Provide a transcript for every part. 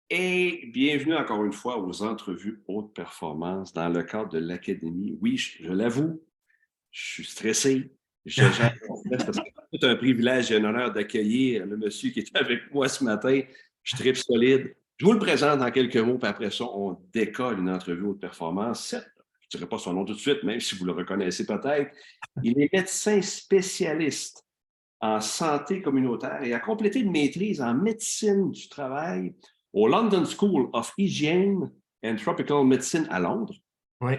Et bienvenue encore une fois aux entrevues haute performance dans le cadre de l'académie. Oui, je l'avoue, je suis stressé. Je gère mon stress parce que c'est tout un privilège et un honneur d'accueillir le monsieur qui est avec moi ce matin. Je tripe solide. Je vous le présente en quelques mots, puis après ça, on décolle une entrevue haute performance. Certes, je ne dirai pas son nom tout de suite, même si vous le reconnaissez peut-être. Il est médecin spécialiste en santé communautaire et a complété une maîtrise en médecine du travail au London School of Hygiene and Tropical Medicine à Londres. Oui.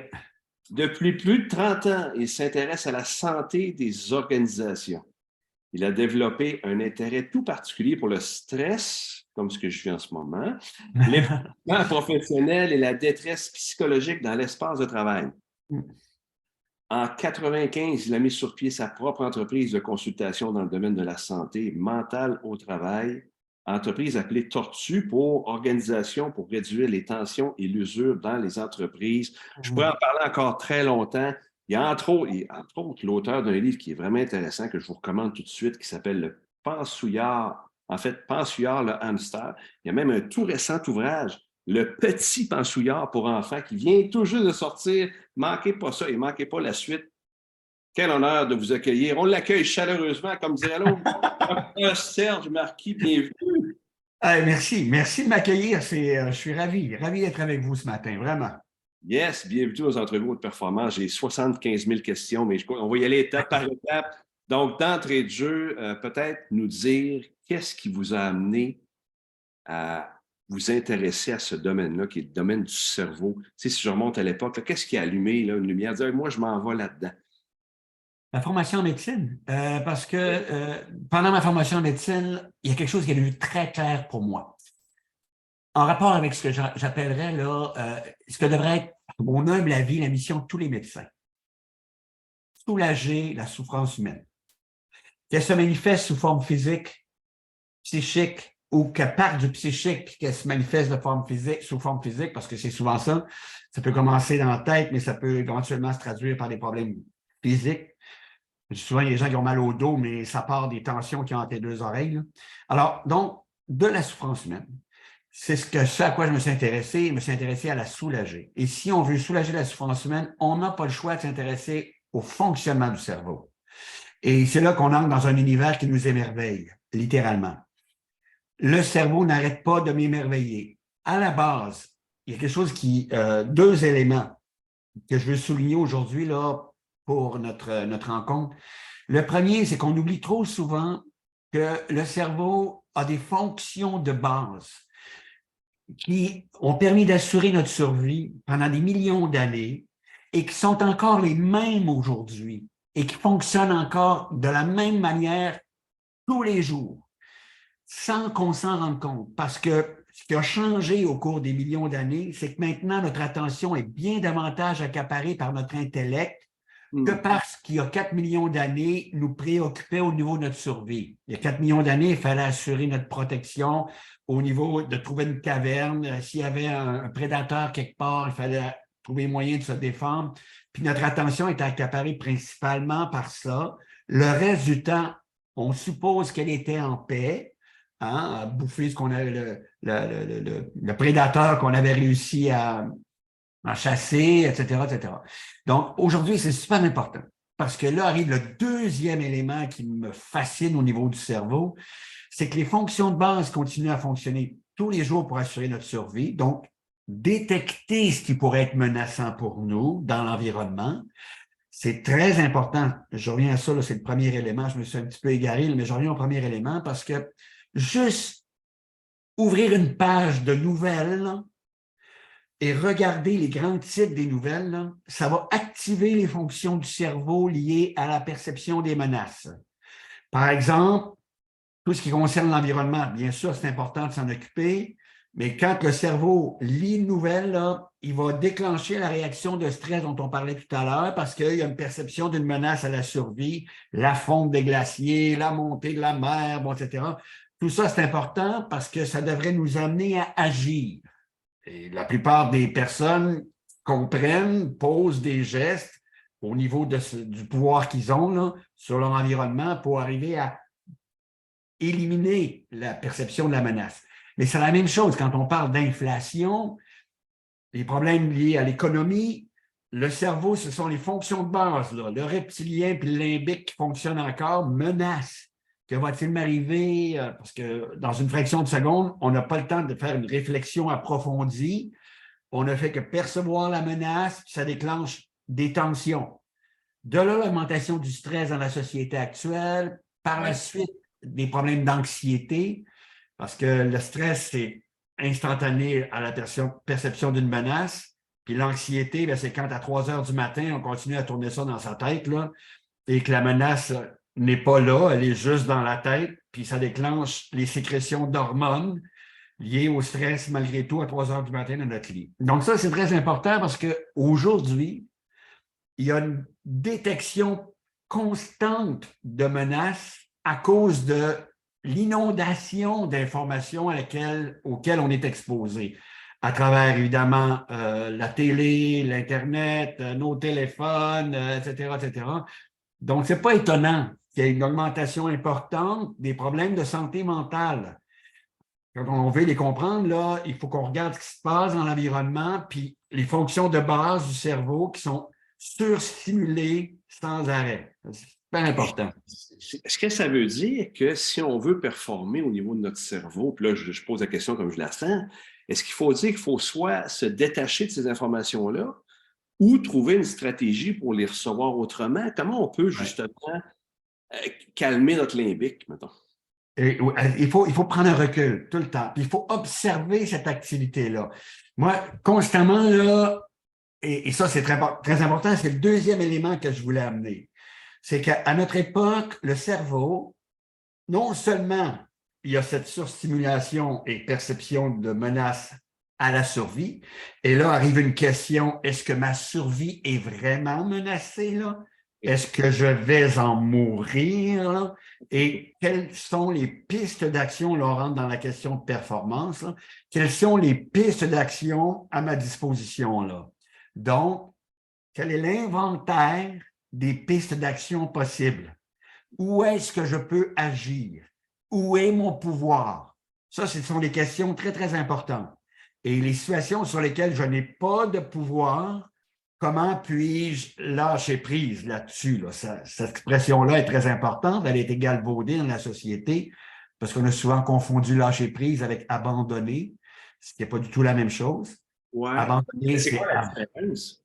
Depuis plus de 30 ans, il s'intéresse à la santé des organisations. Il a développé un intérêt tout particulier pour le stress, comme ce que je vis en ce moment, l'épuisement professionnel et la détresse psychologique dans l'espace de travail. En 95, il a mis sur pied sa propre entreprise de consultation dans le domaine de la santé mentale au travail, entreprise appelée Tortue pour organisation pour réduire les tensions et l'usure dans les entreprises. Je pourrais en parler encore très longtemps. Il y a entre autres l'auteur d'un livre qui est vraiment intéressant que je vous recommande tout de suite qui s'appelle Le Pensouillard. En fait, Pensouillard le hamster. Il y a même un tout récent ouvrage, Le Petit Pensouillard pour enfants, qui vient tout juste de sortir. Manquez pas ça et manquez pas la suite. Quel honneur de vous accueillir. On l'accueille chaleureusement, comme dirait l'autre. Dr. Serge Marquis, bienvenue. Merci de m'accueillir. Je suis ravi d'être avec vous ce matin, vraiment. Yes, bienvenue aux entrevues de performance. J'ai 75 000 questions, mais on va y aller étape par étape. Donc, d'entrée de jeu, peut-être nous dire qu'est-ce qui vous a amené à vous intéresser à ce domaine-là, qui est le domaine du cerveau. Tu sais, si je remonte à l'époque, qu'est-ce qui a allumé là, une lumière? Dire, moi, je m'en vais là-dedans. La formation en médecine, parce que pendant ma formation en médecine, il y a quelque chose qui est devenu très clair pour moi. En rapport avec ce que j'appellerais là, ce que devrait être, à mon humble avis, la mission de tous les médecins. Soulager la souffrance humaine. Qu'elle se manifeste sous forme physique, psychique, ou qu'elle part du psychique, qu'elle se manifeste de forme physique, sous forme physique, parce que c'est souvent ça. Ça peut commencer dans la tête, mais ça peut éventuellement se traduire par des problèmes physiques. Souvent, il y a des gens qui ont mal au dos, mais ça part des tensions qui ont entre les deux oreilles. Là. Alors, donc, de la souffrance humaine. C'est ce à quoi je me suis intéressé. Je me suis intéressé à la soulager. Et si on veut soulager la souffrance humaine, on n'a pas le choix de s'intéresser au fonctionnement du cerveau. Et c'est là qu'on entre dans un univers qui nous émerveille, littéralement. Le cerveau n'arrête pas de m'émerveiller. À la base, il y a quelque chose deux éléments que je veux souligner aujourd'hui là pour notre rencontre. Le premier, c'est qu'on oublie trop souvent que le cerveau a des fonctions de base qui ont permis d'assurer notre survie pendant des millions d'années et qui sont encore les mêmes aujourd'hui et qui fonctionnent encore de la même manière tous les jours, sans qu'on s'en rende compte. Parce que ce qui a changé au cours des millions d'années, c'est que maintenant, notre attention est bien davantage accaparée par notre intellect que parce qu'il y a 4 millions d'années, nous préoccupait au niveau de notre survie. Il y a 4 millions d'années, il fallait assurer notre protection au niveau de trouver une caverne. S'il y avait un prédateur quelque part, il fallait trouver moyen de se défendre. Puis notre attention était accaparée principalement par ça. Le reste du temps, on suppose qu'elle était en paix, hein, à bouffer ce qu'on avait, le prédateur qu'on avait réussi à chasser, etc., etc. Donc, aujourd'hui, c'est super important parce que là arrive le deuxième élément qui me fascine au niveau du cerveau, c'est que les fonctions de base continuent à fonctionner tous les jours pour assurer notre survie. Donc, détecter ce qui pourrait être menaçant pour nous dans l'environnement, c'est très important. Je reviens à ça, c'est le premier élément. Je me suis un petit peu égaré, mais je reviens au premier élément parce que juste ouvrir une page de nouvelles, là, et regarder les grands titres des nouvelles, là, ça va activer les fonctions du cerveau liées à la perception des menaces. Par exemple, tout ce qui concerne l'environnement, bien sûr, c'est important de s'en occuper, mais quand le cerveau lit une nouvelle, là, il va déclencher la réaction de stress dont on parlait tout à l'heure parce qu'il y a une perception d'une menace à la survie, la fonte des glaciers, la montée de la mer, bon, etc. Tout ça, c'est important parce que ça devrait nous amener à agir. Et la plupart des personnes comprennent, posent des gestes au niveau du pouvoir qu'ils ont là, sur leur environnement pour arriver à éliminer la perception de la menace. Mais c'est la même chose quand on parle d'inflation, les problèmes liés à l'économie, le cerveau, ce sont les fonctions de base, là. Le reptilien puis le limbique qui fonctionnent encore menacent. Que va-t-il m'arriver? Parce que dans une fraction de seconde, on n'a pas le temps de faire une réflexion approfondie. On ne fait que percevoir la menace, puis ça déclenche des tensions. De là, l'augmentation du stress dans la société actuelle. Par la suite, des problèmes d'anxiété, parce que le stress, c'est instantané à la perception d'une menace. Puis l'anxiété, c'est quand à 3 heures du matin, on continue à tourner ça dans sa tête, là, et que la menace n'est pas là, elle est juste dans la tête, puis ça déclenche les sécrétions d'hormones liées au stress malgré tout à 3 heures du matin dans notre lit. Donc ça, c'est très important parce qu'aujourd'hui, il y a une détection constante de menaces à cause de l'inondation d'informations auxquelles on est exposé, à travers, évidemment, la télé, l'Internet, nos téléphones, etc., etc. Donc, ce n'est pas étonnant qu'il y ait une augmentation importante des problèmes de santé mentale. Quand on veut les comprendre, là, il faut qu'on regarde ce qui se passe dans l'environnement, puis les fonctions de base du cerveau qui sont surstimulées sans arrêt. C'est super important. Est-ce que ça veut dire que si on veut performer au niveau de notre cerveau, puis là, je pose la question comme je la sens, est-ce qu'il faut dire qu'il faut soit se détacher de ces informations-là ou trouver une stratégie pour les recevoir autrement? Comment on peut justement calmer notre limbique, mettons? Et, il faut prendre un recul tout le temps. Puis il faut observer cette activité-là. Moi, constamment, là, et ça, c'est très, très important, c'est le deuxième élément que je voulais amener. C'est qu'à notre époque, le cerveau, non seulement il y a cette surstimulation et perception de menace à la survie, et là arrive une question, est-ce que ma survie est vraiment menacée, là? Est-ce que je vais en mourir, là? Et quelles sont les pistes d'action, là, on rentre dans la question de performance, là. Quelles sont les pistes d'action à ma disposition, là? Donc, quel est l'inventaire des pistes d'action possibles? Où est-ce que je peux agir? Où est mon pouvoir? Ça, ce sont des questions très, très importantes. Et les situations sur lesquelles je n'ai pas de pouvoir, comment puis-je lâcher prise là-dessus? Là? Cette expression-là est très importante. Elle a été galvaudée dans la société parce qu'on a souvent confondu lâcher prise avec abandonner, ce qui n'est pas du tout la même chose. Ouais. Abandonner, c'est quoi la différence?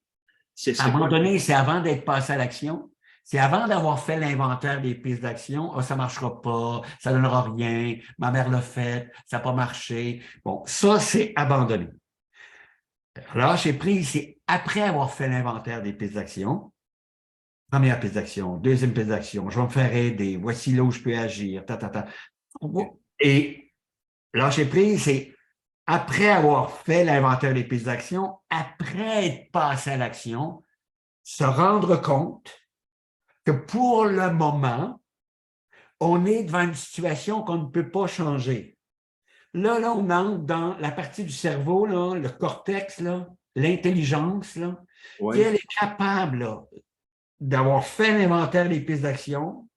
abandonner, c'est avant d'être passé à l'action. C'est avant d'avoir fait l'inventaire des pistes d'action. Ah, ça ne marchera pas, ça ne donnera rien, ma mère l'a fait, ça n'a pas marché. Bon, ça, c'est abandonner. Lâcher prise, c'est après avoir fait l'inventaire des pistes d'action. Première piste d'action, deuxième piste d'action, je vais me faire aider, voici là où je peux agir, Et lâcher prise, c'est après avoir fait l'inventaire des pistes d'action, après être passé à l'action, se rendre compte que pour le moment, on est devant une situation qu'on ne peut pas changer. Là, on entre dans la partie du cerveau, là, le cortex, là, l'intelligence, là, qui elle est capable là, d'avoir fait l'inventaire des pistes d'action,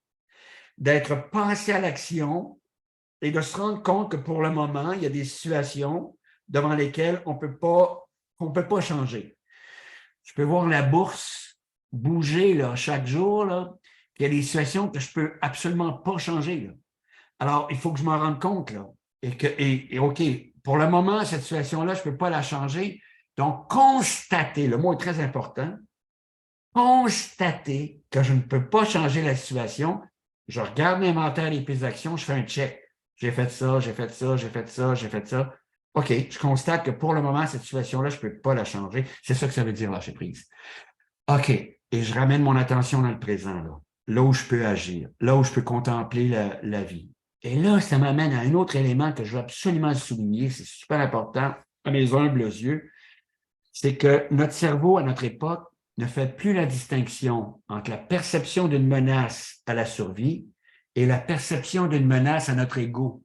d'être passé à l'action et de se rendre compte que pour le moment, il y a des situations devant lesquelles qu'on ne peut pas changer. Je peux voir la bourse bouger là, chaque jour, là, il y a des situations que je ne peux absolument pas changer. Là. Alors, il faut que je m'en rende compte. Là, et OK, pour le moment, cette situation-là, je ne peux pas la changer. Donc, constater, le mot est très important, constater que je ne peux pas changer la situation. Je regarde l'inventaire des pistes d'action, je fais un check. J'ai fait ça, j'ai fait ça, j'ai fait ça, j'ai fait ça. OK, je constate que pour le moment, cette situation-là, je ne peux pas la changer. C'est ça que ça veut dire lâcher prise. OK, et je ramène mon attention dans le présent, là où je peux agir, là où je peux contempler la vie. Et là, ça m'amène à un autre élément que je veux absolument souligner, c'est super important à mes humbles yeux, c'est que notre cerveau, à notre époque, ne fait plus la distinction entre la perception d'une menace à la survie et la perception d'une menace à notre ego.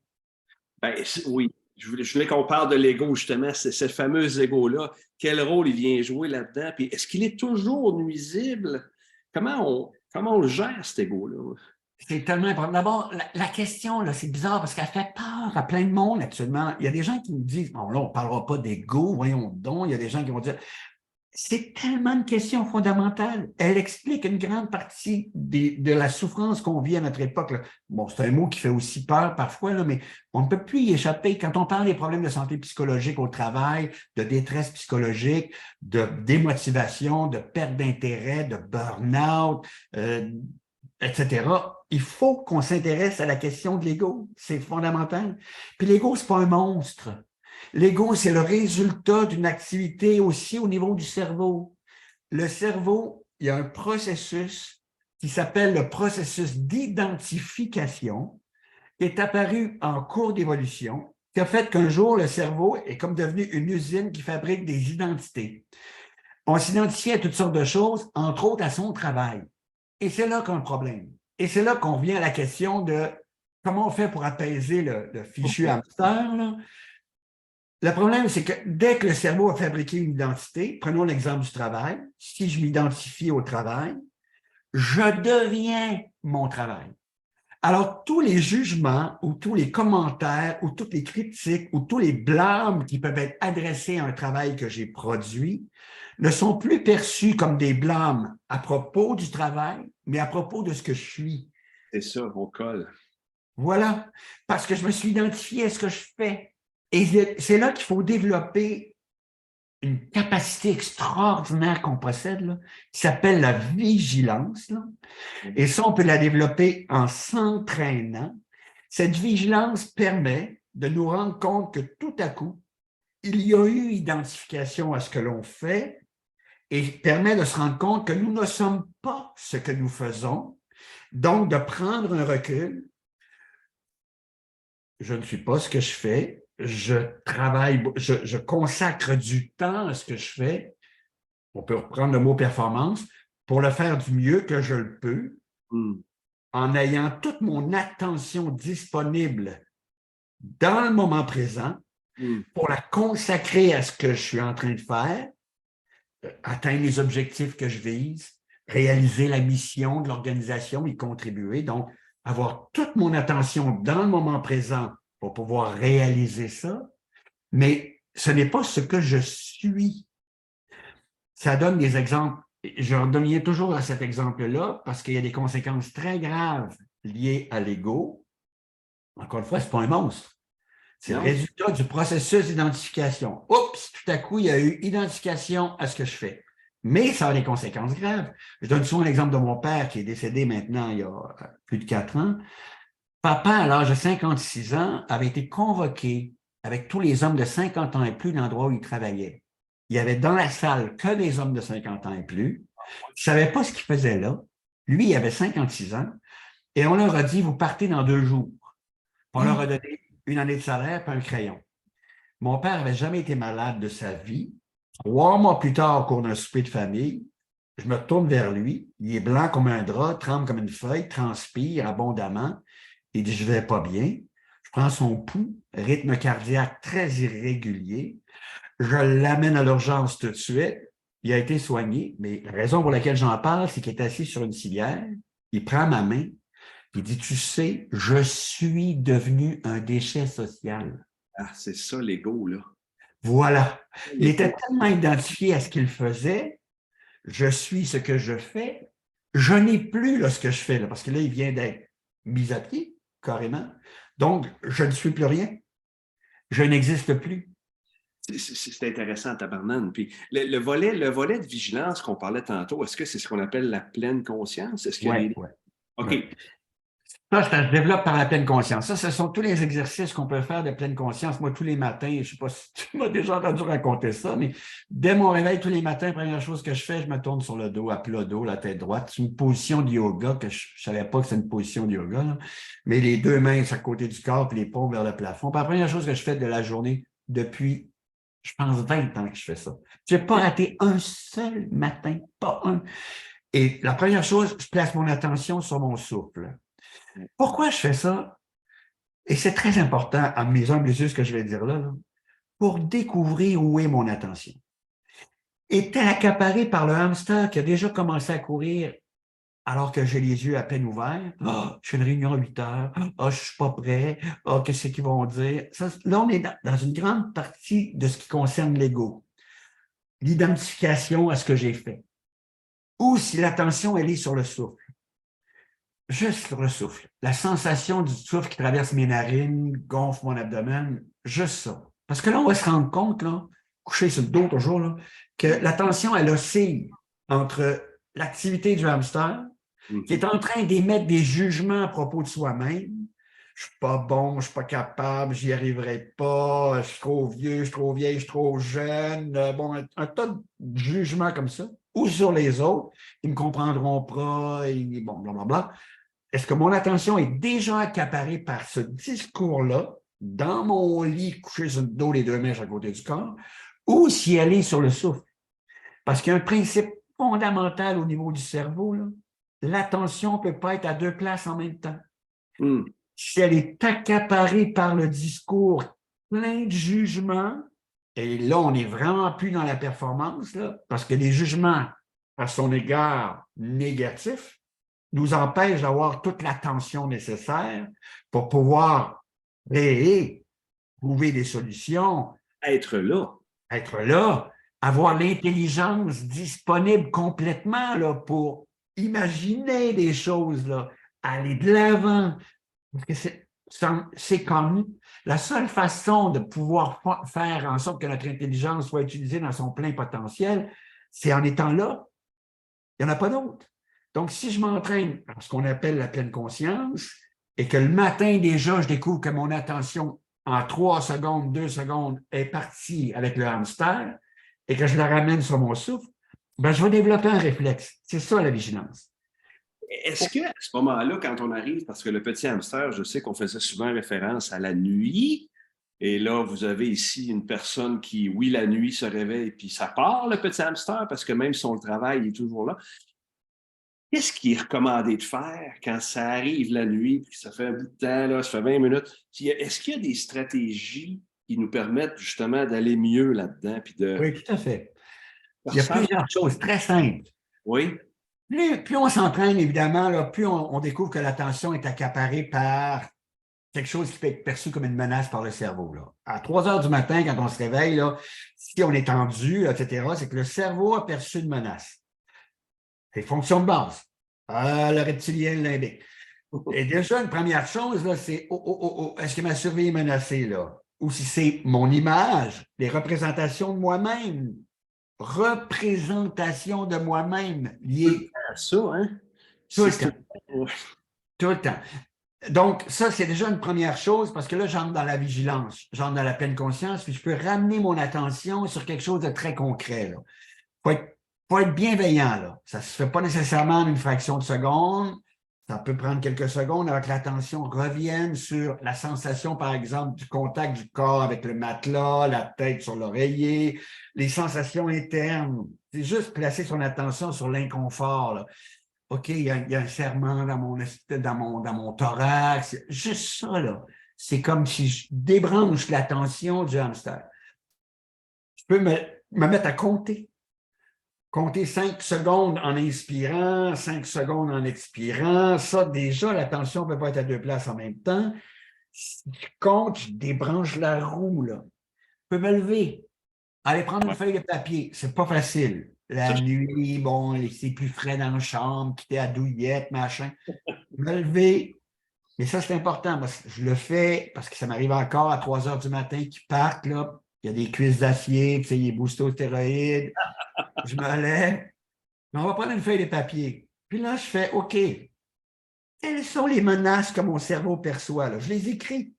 Ben, oui, je voulais qu'on parle de l'ego, justement, c'est ce fameux ego-là. Quel rôle il vient jouer là-dedans? Puis est-ce qu'il est toujours nuisible? Comment on le gère, cet ego-là? C'est tellement important. D'abord, la question, là, c'est bizarre parce qu'elle fait peur à plein de monde actuellement. Il y a des gens qui nous disent, bon, là, on ne parlera pas d'ego, voyons donc. Il y a des gens qui vont dire, c'est tellement une question fondamentale. Elle explique une grande partie de la souffrance qu'on vit à notre époque, là. Bon, c'est un mot qui fait aussi peur parfois, là, mais on ne peut plus y échapper. Quand on parle des problèmes de santé psychologique au travail, de détresse psychologique, de démotivation, de perte d'intérêt, de burn-out, etc., il faut qu'on s'intéresse à la question de l'ego. C'est fondamental. Puis l'ego, ce n'est pas un monstre. L'ego, c'est le résultat d'une activité aussi au niveau du cerveau. Le cerveau, il y a un processus qui s'appelle le processus d'identification, qui est apparu en cours d'évolution, qui a fait qu'un jour, le cerveau est comme devenu une usine qui fabrique des identités. On s'identifie à toutes sortes de choses, entre autres à son travail. Et c'est là qu'un problème. Et c'est là qu'on vient à la question de comment on fait pour apaiser le fichu hamster, là. Le problème, c'est que dès que le cerveau a fabriqué une identité, prenons l'exemple du travail, si je m'identifie au travail, je deviens mon travail. Alors, tous les jugements ou tous les commentaires ou toutes les critiques ou tous les blâmes qui peuvent être adressés à un travail que j'ai produit ne sont plus perçus comme des blâmes à propos du travail, mais à propos de ce que je suis. C'est ça, on colle. Voilà, parce que je me suis identifié à ce que je fais. Et c'est là qu'il faut développer une capacité extraordinaire qu'on possède, là, qui s'appelle la vigilance, là. Et ça, on peut la développer en s'entraînant. Cette vigilance permet de nous rendre compte que tout à coup, il y a eu identification à ce que l'on fait et permet de se rendre compte que nous ne sommes pas ce que nous faisons, donc de prendre un recul. Je ne suis pas ce que je fais, je travaille, je consacre du temps à ce que je fais. On peut reprendre le mot performance pour le faire du mieux que je le peux, en ayant toute mon attention disponible dans le moment présent pour la consacrer à ce que je suis en train de faire, atteindre les objectifs que je vise, réaliser la mission de l'organisation, y contribuer. Donc, avoir toute mon attention dans le moment présent pour pouvoir réaliser ça, mais ce n'est pas ce que je suis. Ça donne des exemples. Je reviens toujours à cet exemple-là parce qu'il y a des conséquences très graves liées à l'ego. Encore une fois, ce n'est pas un monstre. C'est le résultat du processus d'identification. Oups, tout à coup, il y a eu identification à ce que je fais. Mais ça a des conséquences graves. Je donne souvent l'exemple de mon père qui est décédé maintenant il y a plus de 4 ans. Papa, à l'âge de 56 ans, avait été convoqué avec tous les hommes de 50 ans et plus dans l'endroit où il travaillait. Il y avait dans la salle que des hommes de 50 ans et plus. Il ne savait pas ce qu'il faisait là. Lui, il avait 56 ans. Et on leur a dit, vous partez dans 2 jours. On leur a donné une année de salaire et un crayon. Mon père n'avait jamais été malade de sa vie. 3 mois plus tard, au cours d'un souper de famille, je me tourne vers lui. Il est blanc comme un drap, tremble comme une feuille, transpire abondamment. Il dit, je ne vais pas bien. Je prends son pouls, rythme cardiaque très irrégulier. Je l'amène à l'urgence tout de suite. Il a été soigné, mais la raison pour laquelle j'en parle, c'est qu'il est assis sur une civière. Il prend ma main. Il dit, tu sais, je suis devenu un déchet social. Ah, c'est ça l'ego, là. Voilà. Il était tellement identifié à ce qu'il faisait. Je suis ce que je fais. Je n'ai plus là, ce que je fais, là, parce que là, il vient d'être mis à pied, carrément. Donc, je ne suis plus rien. Je n'existe plus. C'est intéressant, tabarnane. Puis le volet de vigilance qu'on parlait tantôt, est-ce que c'est ce qu'on appelle la pleine conscience? Est-ce qu'il y a des... OK. Ouais. Ça se développe par la pleine conscience. Ça, ce sont tous les exercices qu'on peut faire de pleine conscience. Moi, tous les matins, je ne sais pas si tu m'as déjà entendu raconter ça, mais dès mon réveil, tous les matins, la première chose que je fais, je me tourne sur le dos, à plat dos, la tête droite. C'est une position de yoga que je ne savais pas que c'est une position de yoga, là. Mais les 2 mains à côté du corps puis les paumes vers le plafond. Puis la première chose que je fais de la journée depuis, je pense, 20 ans que je fais ça. Je n'ai pas raté un seul matin, pas un. Et la première chose, je place mon attention sur mon souffle. Pourquoi je fais ça? Et c'est très important, à mes humbles yeux, ce que je vais dire là, pour découvrir où est mon attention. Est-elle accaparée par le hamster qui a déjà commencé à courir alors que j'ai les yeux à peine ouverts. Ah, je fais une réunion à 8 heures. Ah, je suis pas prêt. Ah, qu'est-ce qu'ils vont dire? Ça, là, on est dans une grande partie de ce qui concerne l'ego. L'identification à ce que j'ai fait. Ou si l'attention, elle est sur le souffle. Juste sur le souffle. La sensation du souffle qui traverse mes narines, gonfle mon abdomen, juste ça. Parce que là, on va se rendre compte, là, couché sur le dos toujours, là, que l'attention, elle oscille entre l'activité du hamster, qui est en train d'émettre des jugements à propos de soi-même. Je suis pas bon, je suis pas capable, j'y arriverai pas, je suis trop vieux, je suis trop vieille, je suis trop jeune. Bon, un tas de jugements comme ça. Ou sur les autres, ils me comprendront pas, et bon, blablabla. Est-ce que mon attention est déjà accaparée par ce discours-là, dans mon lit, couché sur le dos, les deux mains à côté du corps, ou si elle est sur le souffle? Parce qu'il y a un principe fondamental au niveau du cerveau, là. L'attention ne peut pas être à deux places en même temps. Si elle est accaparée par le discours plein de jugements, et là, on n'est vraiment plus dans la performance, là, parce que les jugements à son égard négatifs nous empêchent d'avoir toute l'attention nécessaire pour pouvoir créer, trouver des solutions, Être là, avoir l'intelligence disponible complètement là, pour imaginer des choses, là, aller de l'avant. Parce que c'est comme la seule façon de pouvoir faire en sorte que notre intelligence soit utilisée dans son plein potentiel, c'est en étant là. Il n'y en a pas d'autre. Donc, si je m'entraîne à ce qu'on appelle la pleine conscience et que le matin déjà, je découvre que mon attention en 3 secondes, 2 secondes est partie avec le hamster et que je la ramène sur mon souffle, ben, je vais développer un réflexe. C'est ça la vigilance. Est-ce qu'à ce moment-là, quand on arrive, parce que le petit hamster, je sais qu'on faisait souvent référence à la nuit, et là, vous avez ici une personne qui, oui, la nuit se réveille, puis ça part, le petit hamster, parce que même si on le travaille, il est toujours là. Qu'est-ce qui est recommandé de faire quand ça arrive la nuit, puis ça fait un bout de temps, là, ça fait 20 minutes? Est-ce qu'il y a des stratégies qui nous permettent justement d'aller mieux là-dedans, puis de... Oui, tout à fait. Il y a plusieurs choses très simples. Oui. Plus on s'entraîne, évidemment, là, plus on découvre que l'attention est accaparée par quelque chose qui peut être perçu comme une menace par le cerveau. Là. À 3 heures du matin, quand on se réveille, là, si on est tendu, etc., c'est que le cerveau a perçu une menace. C'est fonction de base. Le reptilien, le limbique. Et déjà, une première chose, là, c'est est-ce que ma survie est menacée, là? Ou si c'est mon image, les représentations de moi-même, représentation de moi-même liées À ça, hein? tout le temps. Tout le temps. Donc, ça, c'est déjà une première chose parce que là, j'entre dans la vigilance, j'entre dans la pleine conscience, puis je peux ramener mon attention sur quelque chose de très concret. Il faut être bienveillant. Là. Ça ne se fait pas nécessairement en une fraction de seconde. Ça peut prendre quelques secondes avant que l'attention revienne sur la sensation, par exemple, du contact du corps avec le matelas, la tête sur l'oreiller, les sensations internes. C'est juste placer son attention sur l'inconfort. Là. OK, il y a un serrement dans mon thorax. Juste ça, là. C'est comme si je débranche l'attention du hamster. Je peux me mettre à compter. Compter 5 secondes en inspirant, 5 secondes en expirant. Ça, déjà, l'attention ne peut pas être à deux places en même temps. Si je compte, je débranche la roue, là. Je peux me lever, aller prendre une feuille de papier. C'est pas facile. La nuit, bon, c'est plus frais dans la chambre, quitter à douillette, machin. Me lever. Mais ça, c'est important. Moi, je le fais parce que ça m'arrive encore à 3 heures du matin qu'ils partent, là. Il y a des cuisses d'acier, tu sais, il est boosté aux stéroïdes. Je me lève. Mais on va prendre une feuille de papier. Puis là, je fais OK. Quelles sont les menaces que mon cerveau perçoit? Là? Je les écris.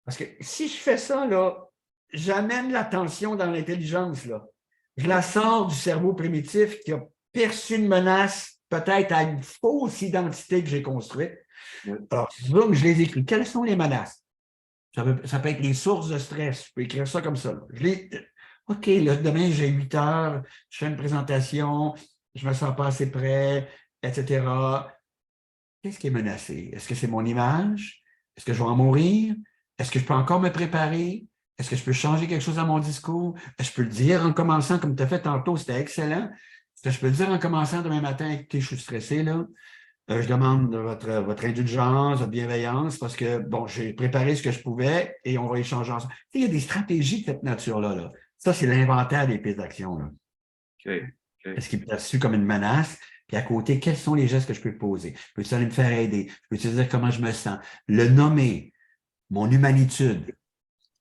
Parce que si je fais ça, là, j'amène l'attention dans l'intelligence. Là. Je la sors du cerveau primitif qui a perçu une menace peut-être à une fausse identité que j'ai construite. Alors, zoom, je les écris. Quelles sont les menaces? Ça peut être les sources de stress. Je peux écrire ça comme ça. Là. OK, là, demain, j'ai 8 heures, je fais une présentation, je me sens pas assez prêt, etc. Qu'est-ce qui est menacé? Est-ce que c'est mon image? Est-ce que je vais en mourir? Est-ce que je peux encore me préparer? Est-ce que je peux changer quelque chose dans mon discours? Est-ce que je peux le dire en commençant comme tu as fait tantôt? C'était excellent. Ce que je peux dire en commençant demain matin, écoutez, je suis stressé, là. Je demande votre indulgence, votre bienveillance, parce que, bon, j'ai préparé ce que je pouvais et on va échanger ensemble. Tu sais, il y a des stratégies de cette nature-là. Là. Ça, c'est l'inventaire des pistes d'action. Là. OK. OK. Est-ce qu'il est perçu comme une menace? Puis à côté, quels sont les gestes que je peux poser? Peux-tu aller me faire aider? Peux-tu dire comment je me sens? Le nommer, mon humanitude.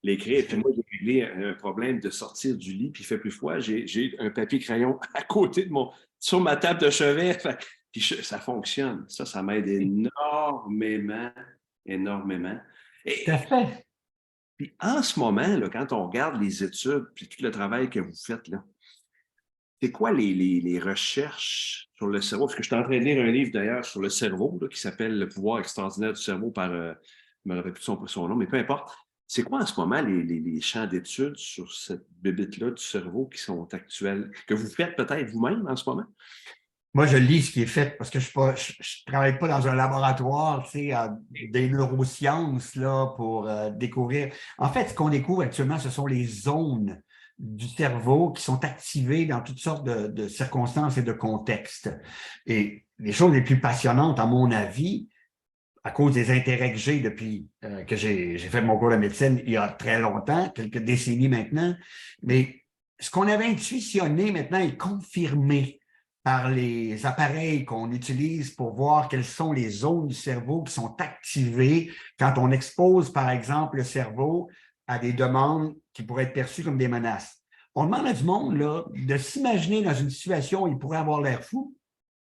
L'écrire. Puis moi, j'ai réglé un problème de sortir du lit, puis il fait plus froid. J'ai un papier-crayon à côté sur ma table de chevet. Puis ça fonctionne. Ça m'aide énormément, énormément. Tout à fait. Puis en ce moment, là, quand on regarde les études, puis tout le travail que vous faites, là, c'est quoi les recherches sur le cerveau? Parce que je suis en train de lire un livre d'ailleurs sur le cerveau là, qui s'appelle Le pouvoir extraordinaire du cerveau par, je ne me rappelle plus son nom, mais peu importe. C'est quoi en ce moment les champs d'études sur cette bébite-là du cerveau qui sont actuels, que vous faites peut-être vous-même en ce moment? Moi, je lis ce qui est fait parce que je ne travaille pas dans un laboratoire, tu sais, des neurosciences là, pour découvrir. En fait, ce qu'on découvre actuellement, ce sont les zones du cerveau qui sont activées dans toutes sortes de circonstances et de contextes. Et les choses les plus passionnantes, à mon avis, à cause des intérêts que j'ai depuis que j'ai fait mon cours de médecine il y a très longtemps, quelques décennies maintenant, mais ce qu'on avait intuitionné maintenant est confirmé par les appareils qu'on utilise pour voir quelles sont les zones du cerveau qui sont activées quand on expose, par exemple, le cerveau à des demandes qui pourraient être perçues comme des menaces. On demande à du monde là, de s'imaginer dans une situation où il pourrait avoir l'air fou.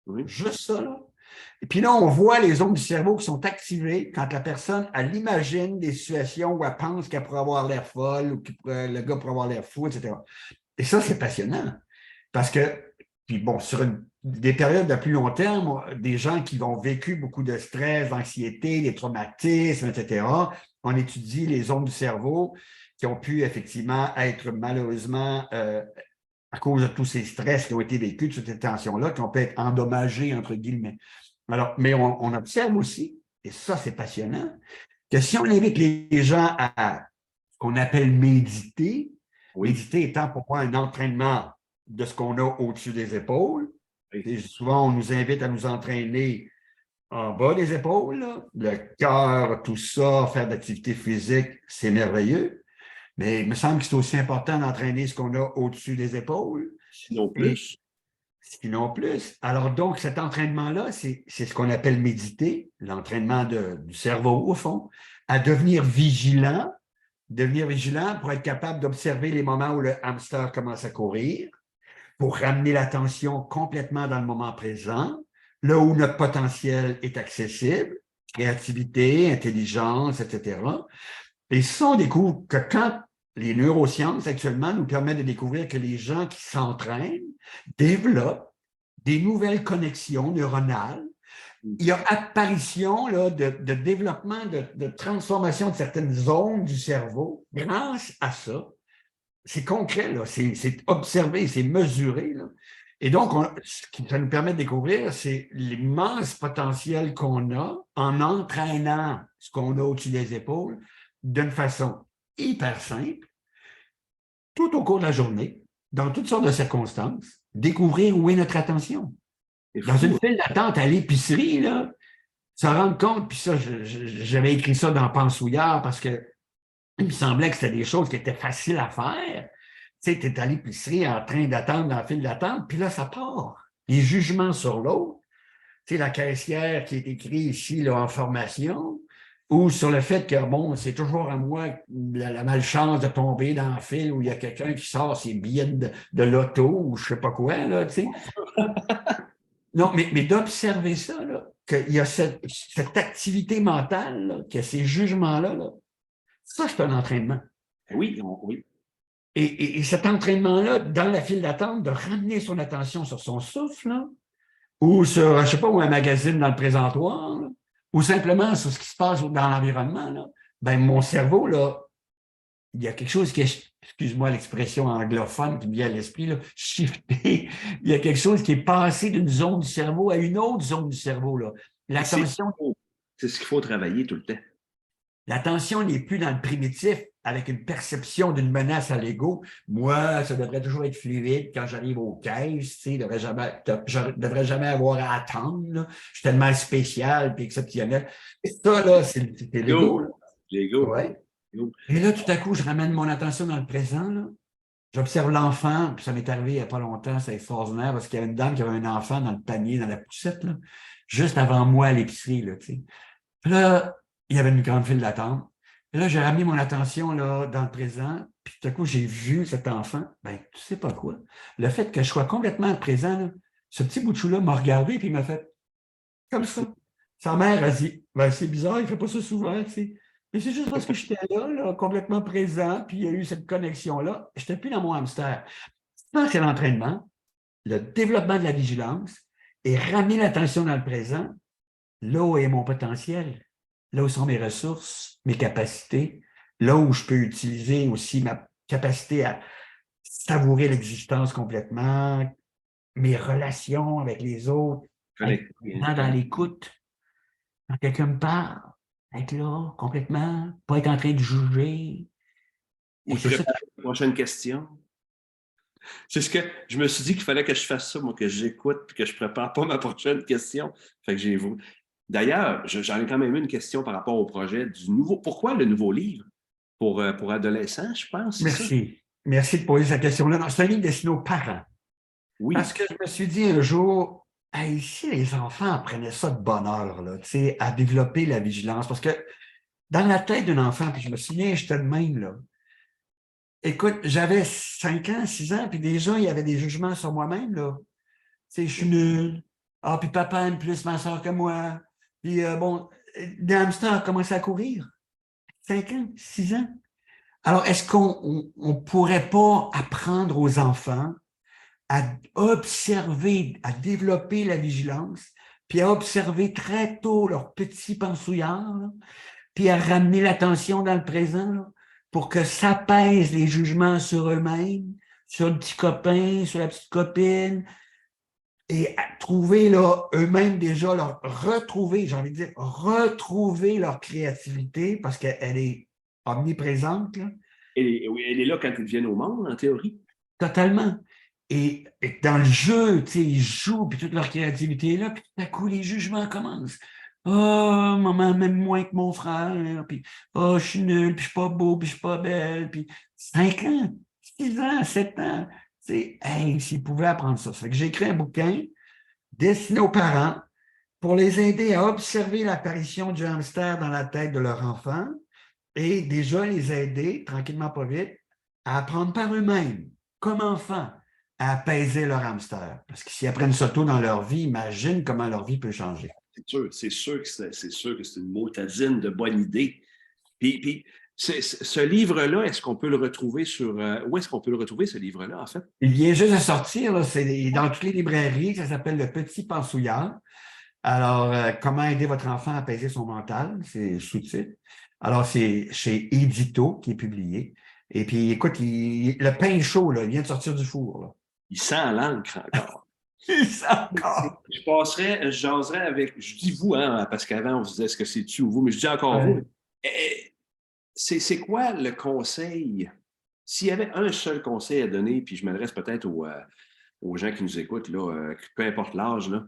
Oui. Juste ça, là. Et puis là, on voit les zones du cerveau qui sont activées quand la personne, elle imagine des situations où elle pense qu'elle pourrait avoir l'air folle ou que le gars pourrait avoir l'air fou, etc. Et ça, c'est passionnant. Parce que, puis bon, sur des périodes de plus long terme, des gens qui ont vécu beaucoup de stress, d'anxiété, des traumatismes, etc., on étudie les zones du cerveau qui ont pu effectivement être malheureusement, à cause de tous ces stress qui ont été vécus, toutes ces tensions-là, qui ont pu être endommagées, entre guillemets. Alors, mais on observe aussi, et ça, c'est passionnant, que si on invite les gens à ce qu'on appelle méditer, Oui. méditer étant pour moi un entraînement de ce qu'on a au-dessus des épaules. Oui. Et souvent, on nous invite à nous entraîner en bas des épaules, là. Le cœur, tout ça, faire de l'activité physique, c'est merveilleux. Mais il me semble que c'est aussi important d'entraîner ce qu'on a au-dessus des épaules. Sinon plus. Sinon plus. Alors donc, cet entraînement-là, c'est ce qu'on appelle méditer, l'entraînement du cerveau, au fond, à devenir vigilant pour être capable d'observer les moments où le hamster commence à courir, pour ramener l'attention complètement dans le moment présent, là où notre potentiel est accessible, créativité, intelligence, etc. Et ça, on découvre que quand les neurosciences actuellement nous permettent de découvrir que les gens qui s'entraînent développent des nouvelles connexions neuronales. Il y a apparition là, de développement, de transformation de certaines zones du cerveau grâce à ça. C'est concret, là, c'est observé, c'est mesuré. Là. Et donc, ce qui ça nous permet de découvrir, c'est l'immense potentiel qu'on a en entraînant ce qu'on a au-dessus des épaules d'une façon hyper simple, tout au cours de la journée, dans toutes sortes de circonstances, découvrir où est notre attention. Dans une file d'attente à l'épicerie, là, se rendre compte, puis ça, j'avais écrit ça dans Pensouillard parce que il me semblait que c'était des choses qui étaient faciles à faire. Tu sais, tu es à l'épicerie en train d'attendre dans la file d'attente, puis là, ça part. Les jugements sur l'autre, tu sais, la caissière qui est écrite ici là, en formation, ou sur le fait que, bon, c'est toujours à moi la malchance de tomber dans le fil où il y a quelqu'un qui sort ses billets de l'auto ou je ne sais pas quoi, là, tu sais. Non, mais d'observer ça, là, qu'il y a cette activité mentale, là, qu'il y a ces jugements-là, là, ça, c'est un entraînement. Oui, oui. Et cet entraînement-là, dans la file d'attente, de ramener son attention sur son souffle, là, ou sur, je ne sais pas, ou un magazine dans le présentoir, là, ou simplement sur ce qui se passe dans l'environnement, là, ben mon cerveau, là, il y a quelque chose qui est, excuse-moi l'expression anglophone qui me vient à l'esprit, là, shifté. Il y a quelque chose qui est passé d'une zone du cerveau à une autre zone du cerveau. Là. L'attention. C'est ce qu'il faut travailler tout le temps. L'attention n'est plus dans le primitif avec une perception d'une menace à l'ego. Moi, ça devrait toujours être fluide quand j'arrive aux caisses. Tu sais, je devrais jamais avoir à attendre. Là. Je suis tellement spécial et exceptionnel. Et ça, là, c'est l'ego. L'ego. L'ego. Ouais. Et là, tout à coup, je ramène mon attention dans le présent. Là. J'observe l'enfant, puis ça m'est arrivé il n'y a pas longtemps, c'est extraordinaire, parce qu'il y avait une dame qui avait un enfant dans le panier, dans la poussette, là, juste avant moi à l'épicerie. Là, tu sais. Puis là, il y avait une grande file d'attente. Et là, j'ai ramené mon attention là, dans le présent, puis tout à coup, j'ai vu cet enfant. Ben, tu sais pas quoi. Le fait que je sois complètement présent, là, ce petit bout de chou-là m'a regardé, puis il m'a fait comme ça. Sa mère a dit, ben, c'est bizarre, il ne fait pas ça souvent, tu sais. Mais c'est juste parce que j'étais là, complètement présent, puis il y a eu cette connexion-là. Je n'étais plus dans mon hamster. Ça, c'est l'entraînement, le développement de la vigilance et ramener l'attention dans le présent, là où est mon potentiel, là où sont mes ressources, mes capacités, là où je peux utiliser aussi ma capacité à savourer l'existence complètement, mes relations avec les autres, être dans l'écoute. Quand quelqu'un me parle, être là complètement, pas être en train de juger. Ou de préparer la prochaine question. C'est ce que je me suis dit qu'il fallait que je fasse ça, moi, que j'écoute et que je prépare pas ma prochaine question. Fait que j'ai vous. D'ailleurs, j'en ai quand même une question par rapport au projet du nouveau. Pourquoi le nouveau livre? Pour adolescents, je pense, c'est ça? Merci. Merci de poser cette question-là. Non, c'est un livre destiné aux parents. Oui. Parce que je me suis dit un jour, hey, ici, les enfants apprenaient ça de bonne heure, là, à développer la vigilance. Parce que dans la tête d'un enfant, puis je me souviens, j'étais de même, là. Écoute, j'avais 5 ans, 6 ans, puis déjà, il y avait des jugements sur moi-même, là. Je suis nul. Ah, puis papa aime plus ma soeur que moi. Puis bon, des hamsters ont commencé à courir. 5 ans, 6 ans. Alors, est-ce qu'on ne pourrait pas apprendre aux enfants à observer, à développer la vigilance, puis à observer très tôt leurs petits pensouillards, là, puis à ramener l'attention dans le présent là, pour que ça pèse les jugements sur eux-mêmes, sur le petit copain, sur la petite copine, et à trouver là, eux-mêmes déjà, retrouver, j'ai envie de dire, retrouver leur créativité parce qu'elle est omniprésente. Là. Elle est là quand ils viennent au monde, en théorie. Totalement. Et dans le jeu, ils jouent, puis toute leur créativité est là, puis tout à coup, les jugements commencent. Oh, maman m'aime moins que mon frère, puis oh, je suis nul, puis je suis pas beau, puis je suis pas belle, puis 5 ans, 6 ans, 7 ans. Hey, s'ils pouvaient apprendre ça. Ça fait que j'ai écrit un bouquin destiné aux parents pour les aider à observer l'apparition du hamster dans la tête de leur enfant et déjà les aider, tranquillement pas vite, à apprendre par eux-mêmes, comme enfants, à apaiser leur hamster. Parce que s'ils apprennent ça tôt dans leur vie, imagine comment leur vie peut changer. C'est sûr que c'est une motadine de bonne idée. Puis ce livre-là, est-ce qu'on peut le retrouver sur... où est-ce qu'on peut le retrouver, ce livre-là, en fait? Il vient juste de sortir, là, c'est dans toutes les librairies, ça s'appelle Le Petit Pensouillard. Alors, comment aider votre enfant à apaiser son mental, c'est sous-titre. Alors, c'est chez Édito qui est publié. Et puis, écoute, le pain chaud, là, il vient de sortir du four. Là. Il sent l'encre encore. Il sent encore. Je jaserais avec... Je dis vous, hein, parce qu'avant, on se disait est-ce que c'est tu ou vous, mais je dis encore vous. C'est quoi le conseil? S'il y avait un seul conseil à donner, puis je m'adresse peut-être aux gens qui nous écoutent, là, peu importe l'âge, là,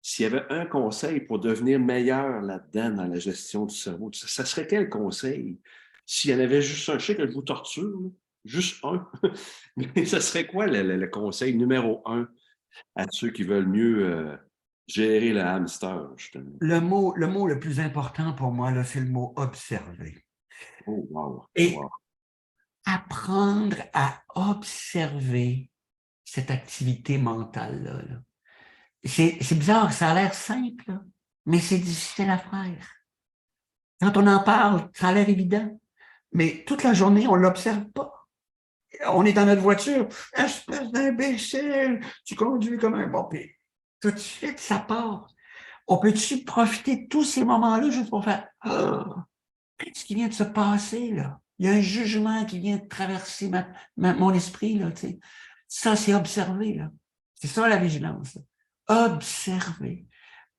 s'il y avait un conseil pour devenir meilleur là-dedans dans la gestion du cerveau, ça serait quel conseil? S'il y en avait juste un, je sais que je vous torture, là, juste un, mais ça serait quoi le conseil numéro 1 à ceux qui veulent mieux gérer le hamster, justement? Le mot le plus important pour moi, là, c'est le mot observer. Oh, wow. Et apprendre à observer cette activité mentale-là. Là. C'est bizarre, ça a l'air simple, là, mais c'est difficile à faire. Quand on en parle, ça a l'air évident, mais toute la journée, on ne l'observe pas. On est dans notre voiture, espèce d'imbécile, tu conduis comme un bon pied. Tout de suite, ça part. On peut-tu profiter de tous ces moments-là juste pour faire qu'est-ce qui vient de se passer, là? Il y a un jugement qui vient de traverser mon esprit, là, tu sais. Ça, c'est observer, là. C'est ça, la vigilance. Là. Observer.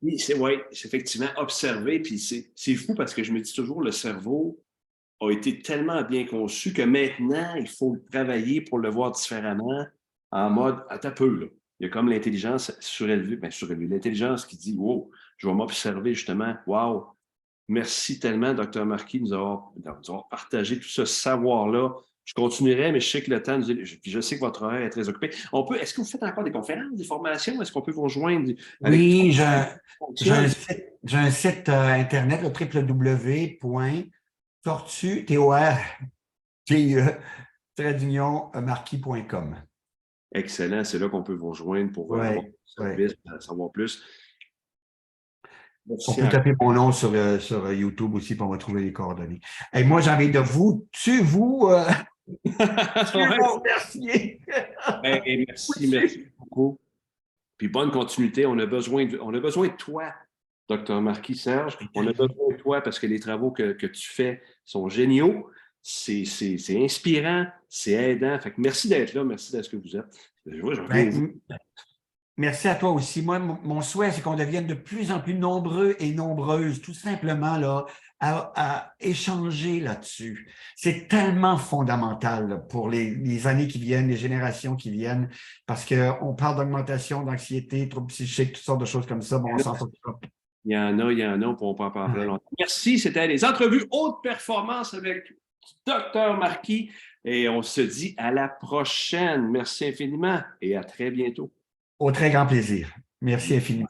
Oui, c'est effectivement observé, puis c'est fou parce que je me dis toujours, le cerveau a été tellement bien conçu que maintenant, il faut le travailler pour le voir différemment, en mode, attends un peu, là. Il y a comme l'intelligence surélevée, bien surélevée, l'intelligence qui dit, wow, je vais m'observer justement, wow, merci tellement, Dr. Marquis, de nous avoir partagé tout ce savoir-là. Je continuerai, mais je sais que le temps, je sais que votre horaire est très occupé. Est-ce que vous faites encore des conférences, des formations? Est-ce qu'on peut vous rejoindre avec tout Oui, ça qui fonctionne? j'ai un site Internet, le www.tortue, marquis.com. Excellent, c'est là qu'on peut vous rejoindre pour avoir Oui, des oui. services, savoir plus. On Merci peut taper mon nom sur YouTube aussi pour me trouver les coordonnées. Et moi, j'ai envie de Ouais. vous remercier. Ben, merci beaucoup. Puis bonne continuité. On a besoin de toi, Dr. Marquis Serge. On a besoin de toi parce que les travaux que tu fais sont géniaux. C'est inspirant, c'est aidant. Fait que merci d'être là, merci d'être ce que vous êtes. Je vois, je reviens à vous. Ben, merci à toi aussi. Moi, mon souhait, c'est qu'on devienne de plus en plus nombreux et nombreuses, tout simplement, là, à échanger là-dessus. C'est tellement fondamental là, pour les années qui viennent, les générations qui viennent, parce qu'on parle d'augmentation, d'anxiété, troubles psychiques, toutes sortes de choses comme ça. Bon, on s'en sort pas. Il y en a, on peut en parler Ouais. longtemps. Merci, c'était les entrevues haute performance avec Dr. Marquis et on se dit à la prochaine. Merci infiniment et à très bientôt. Au très grand plaisir. Merci infiniment.